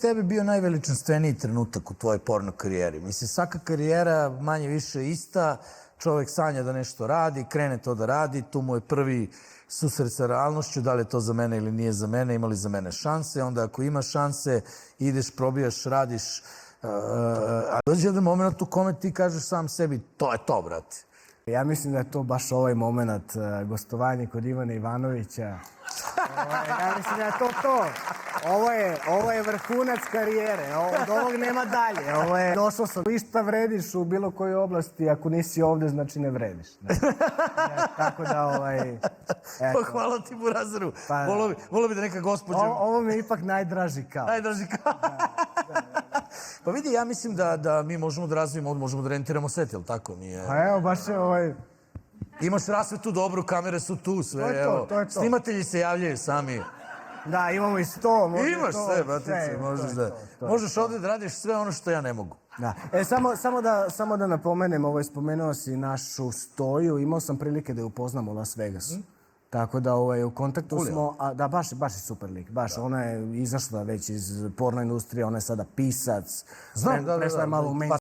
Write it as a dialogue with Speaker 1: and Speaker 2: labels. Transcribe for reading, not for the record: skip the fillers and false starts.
Speaker 1: Tebi bio najveličanstveniji trenutak u tvojoj porno karijeri? Mislim, svaka karijera manje više ista, čovek sanja da nešto radi, krene to da radi, tu mu je prvi susret sa realnošću, da li je to za mene ili nije za mene, ima li za mene šanse, onda ako ima šanse, ideš, probijaš, radiš, a dođe jedan moment u kome ti kažeš sam sebi, to je to, brate.
Speaker 2: Ja mislim da je to baš ovaj moment, gostovanje kod Ivana Ivanovića. Ja mislim da je to to. Ovo je vrhunac karijere, od ovog nema dalje. Došao sam, išta vrediš u bilo kojoj oblasti, ako nisi ovde, znači ne vrediš. Tako da,
Speaker 1: Pa hvala ti, Burazeru. Volio bi da neka gospođa...
Speaker 2: Ovo mi je ipak najdraži kao.
Speaker 1: Najdraži kao. Pa vidi, ja mislim da mi možemo da razvijemo, možemo da rentiramo set, jel tako?
Speaker 2: Pa evo, baš je
Speaker 1: Imaš rasvetu dobru, kamere su tu, sve,
Speaker 2: evo. To je to.
Speaker 1: Snimatelji se javljaju sami.
Speaker 2: Da, imamo i 100.
Speaker 1: Imaš sve, bratice, možeš ovde da radiš sve ono što ja ne mogu.
Speaker 2: Da. Samo da napomenem, spomenuo si našu Stoju, imao sam prilike da je upoznam u Las Vegasu. Tako da u kontaktu smo, da, baš je super lik, baš, ona je izašla već iz porno industrije, ona je sada pisac, prešla je malo u mainstream.